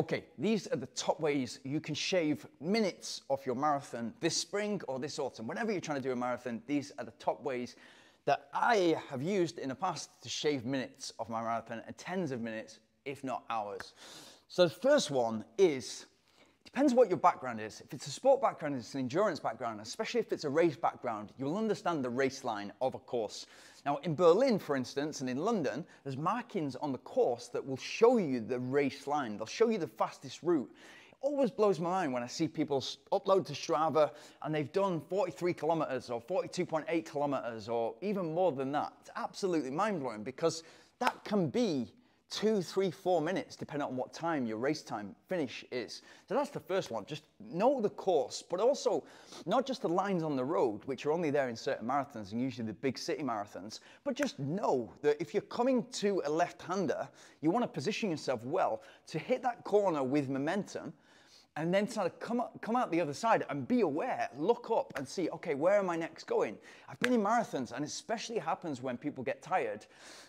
Okay, these are the top ways you can shave minutes off your marathon this spring or this autumn. Whenever you're trying to do a marathon, these are the top ways that I have used in the past to shave minutes off my marathon, and tens of minutes, if not hours. So the first one is, depends what your background is. If it's a sport background, it's an endurance background, especially if it's a race background, you'll understand the race line of a course. Now in Berlin, for instance, and in London, there's markings on the course that will show you the race line. They'll show you the fastest route. It always blows my mind when I see people upload to Strava and they've done 43 kilometers or 42.8 kilometers or even more than that. It's absolutely mind-blowing, because that can be 2, 3, 4 minutes, depending on what time your race time finish is. So that's the first one. Just know the course, but also not just the lines on the road, which are only there in certain marathons and usually the big city marathons, but just know that if you're coming to a left-hander, you want to position yourself well to hit that corner with momentum, and then sort of come out the other side and be aware, look up and see, okay, where am I next going? I've been in marathons, and it especially happens when people get tired,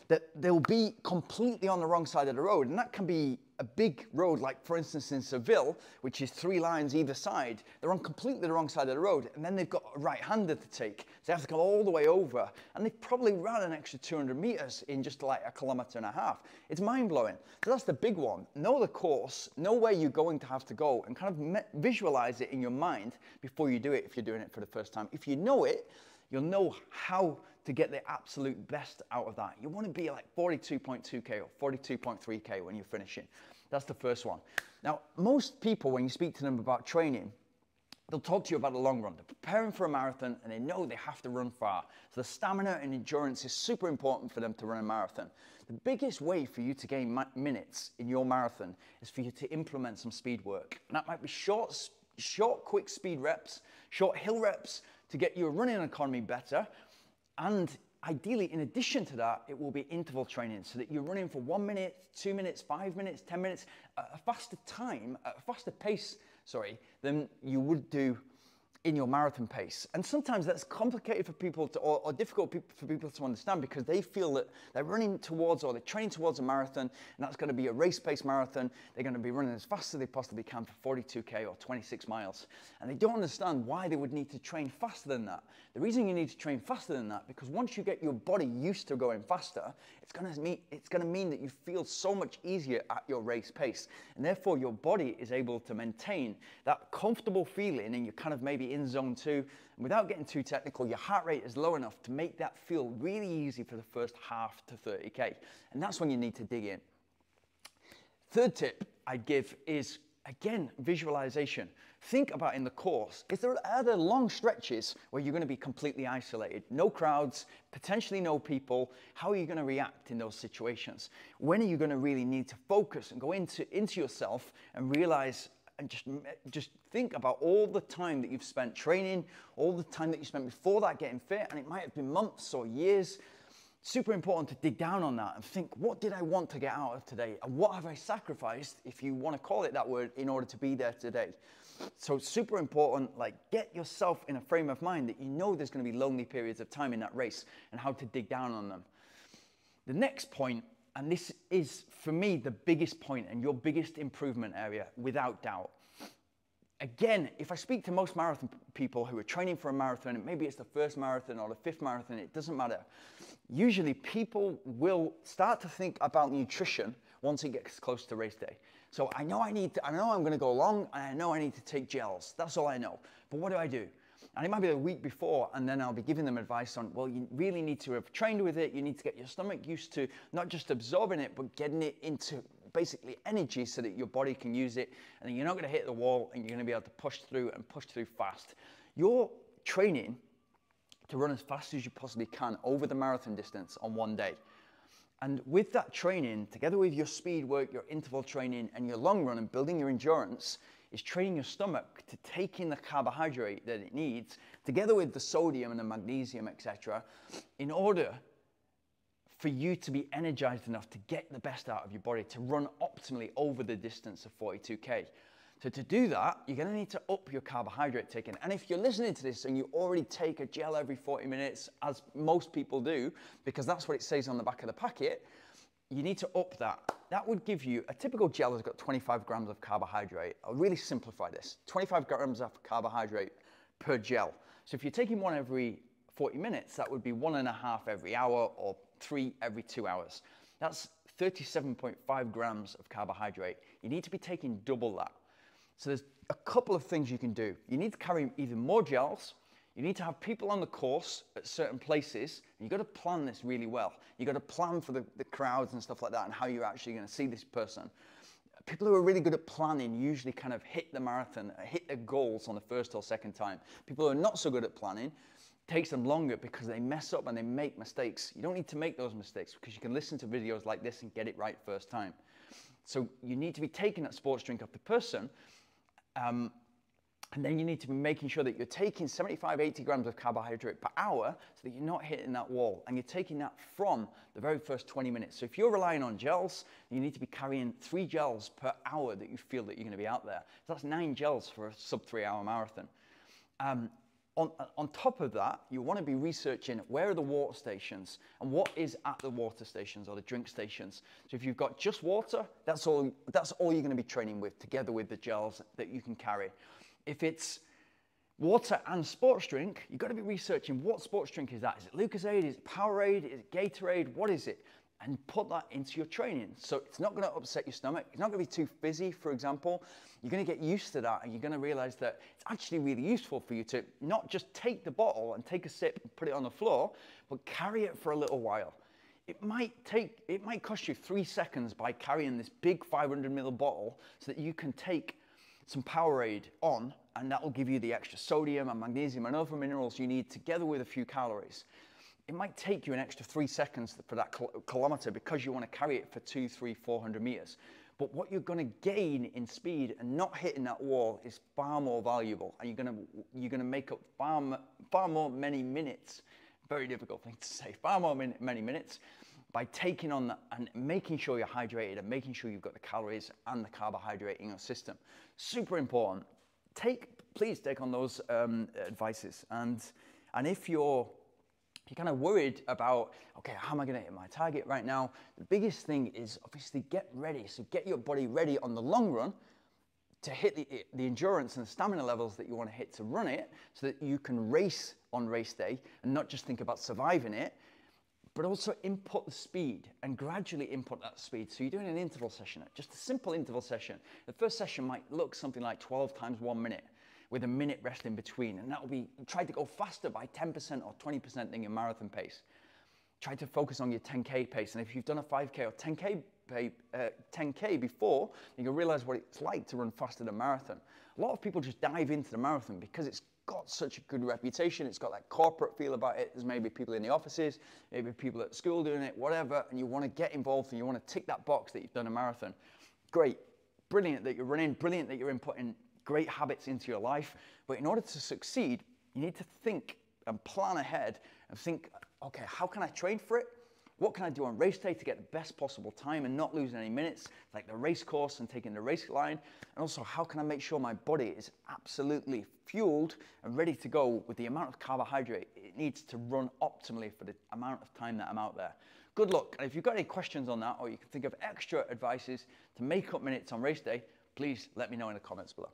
that they'll be completely on the wrong side of the road. And that can be a big road, like for instance in Seville, which is 3 lines either side. They're on completely the wrong side of the road, and then they've got a right-hander to take. So they have to go all the way over, and they've probably run an extra 200 meters in just like 1.5 kilometers. It's mind-blowing. So that's the big one. Know the course, know where you're going to have to go, and kind of visualize it in your mind before you do it if you're doing it for the first time. If you know it, you'll know how to get the absolute best out of that. You want to be like 42.2K or 42.3K when you're finishing. That's the first one. Now, most people, when you speak to them about training, they'll talk to you about the long run. They're preparing for a marathon and they know they have to run far. So the stamina and endurance is super important for them to run a marathon. The biggest way for you to gain minutes in your marathon is for you to implement some speed work. And that might be short, quick speed reps, short hill reps to get your running economy better. And ideally, in addition to that, it will be interval training so that you're running for 1 minute, 2 minutes, 5 minutes, 10 minutes, at a faster time, at a faster pace, than you would do in your marathon pace. And sometimes that's complicated for people to, or difficult for people to understand, because they feel that they're running towards, or they're training towards a marathon, and that's going to be a race-paced marathon. They're going to be running as fast as they possibly can for 42K or 26 miles. And they don't understand why they would need to train faster than that. The reason you need to train faster than that, because once you get your body used to going faster, it's going to mean that you feel so much easier at your race pace. And therefore, your body is able to maintain that comfortable feeling, and you're kind of maybe in zone 2. And without getting too technical, your heart rate is low enough to make that feel really easy for the first half to 30K. And that's when you need to dig in. Third tip I'd give is, again, visualization. Think about in the course, are there long stretches where you're going to be completely isolated? No crowds, potentially no people. How are you going to react in those situations? When are you going to really need to focus and go into yourself and realize, and just think about all the time that you've spent training, all the time that you spent before that getting fit, and it might have been months or years. Super important to dig down on that and think, what did I want to get out of today? And what have I sacrificed, if you want to call it that word, in order to be there today? So super important, like, get yourself in a frame of mind that you know there's going to be lonely periods of time in that race, and how to dig down on them. The next point, and this is, for me, the biggest point and your biggest improvement area, without doubt. Again, if I speak to most marathon people who are training for a marathon, and maybe it's the first marathon or the 5th marathon, it doesn't matter. Usually people will start to think about nutrition once it gets close to race day. So I know I'm going to go long, and I know I need to take gels. That's all I know. But what do? And it might be the week before, and then I'll be giving them advice on, well, you really need to have trained with it. You need to get your stomach used to not just absorbing it, but getting it into basically energy so that your body can use it, and then you're not going to hit the wall, and you're going to be able to push through fast. You're training to run as fast as you possibly can over the marathon distance on one day. And with that training, together with your speed work, your interval training, and your long run and building your endurance, is training your stomach to take in the carbohydrate that it needs, together with the sodium and the magnesium, etc., in order for you to be energized enough to get the best out of your body, to run optimally over the distance of 42K. So to do that, you're going to need to up your carbohydrate taking. And if you're listening to this and you already take a gel every 40 minutes, as most people do, because that's what it says on the back of the packet, you need to up that. That would give you, a typical gel has got 25 grams of carbohydrate. I'll really simplify this. 25 grams of carbohydrate per gel. So if you're taking one every 40 minutes, that would be 1.5 every hour or 3 every 2 hours. That's 37.5 grams of carbohydrate. You need to be taking double that. So there's a couple of things you can do. You need to carry either more gels, you need to have people on the course at certain places, and you've got to plan this really well. You've got to plan for the crowds and stuff like that and how you're actually going to see this person. People who are really good at planning usually kind of hit the marathon, hit their goals on the first or second time. People who are not so good at planning, it takes them longer because they mess up and they make mistakes. You don't need to make those mistakes because you can listen to videos like this and get it right first time. So you need to be taking that sports drink off the person, and then you need to be making sure that you're taking 75, 80 grams of carbohydrate per hour so that you're not hitting that wall. And you're taking that from the very first 20 minutes. So if you're relying on gels, you need to be carrying 3 gels per hour that you feel that you're going to be out there. So that's 9 gels for a sub 3 hour marathon. On top of that, you want to be researching where are the water stations and what is at the water stations or the drink stations. So if you've got just water, that's all you're going to be training with, together with the gels that you can carry. If it's water and sports drink, you've got to be researching what sports drink is that. Is it Lucozade? Is it Powerade? Is it Gatorade? What is it? And put that into your training. So it's not going to upset your stomach. It's not going to be too fizzy, for example. You're going to get used to that, and you're going to realize that it's actually really useful for you to not just take the bottle and take a sip and put it on the floor, but carry it for a little while. It might cost you 3 seconds by carrying this big 500 ml bottle so that you can take some Powerade on, and that will give you the extra sodium and magnesium and other minerals you need together with a few calories. It might take you an extra 3 seconds for that kilometer because you want to carry it for 200, 300, 400 meters. But what you're going to gain in speed and not hitting that wall is far more valuable, and you're going to make up far more many minutes. Very difficult thing to say. Far more many minutes by taking on that and making sure you're hydrated and making sure you've got the calories and the carbohydrate in your system. Super important. Please take on those advices. And if you're kind of worried about, okay, how am I going to hit my target right now? The biggest thing is obviously get ready. So get your body ready on the long run to hit the endurance and the stamina levels that you want to hit to run it, so that you can race on race day and not just think about surviving it, but also input the speed and gradually input that speed. So you're doing an interval session, just a simple interval session. The first session might look something like 12 times 1 minute with a minute rest in between. And that will be, try to go faster by 10% or 20% than your marathon pace. Try to focus on your 10K pace. And if you've done a 5K or 10K before, you can realize what it's like to run faster than a marathon. A lot of people just dive into the marathon because it's got such a good reputation. It's got that corporate feel about it. There's maybe people in the offices, maybe people at school doing it, whatever, and you want to get involved and you want to tick that box that you've done a marathon. Great, brilliant that you're running, brilliant that you're inputting great habits into your life. But in order to succeed, you need to think and plan ahead and think, okay, how can I train for it? What can I do on race day to get the best possible time and not lose any minutes, like the race course and taking the race line? And also, how can I make sure my body is absolutely fueled and ready to go with the amount of carbohydrate it needs to run optimally for the amount of time that I'm out there? Good luck. And if you've got any questions on that, or you can think of extra advices to make up minutes on race day, please let me know in the comments below.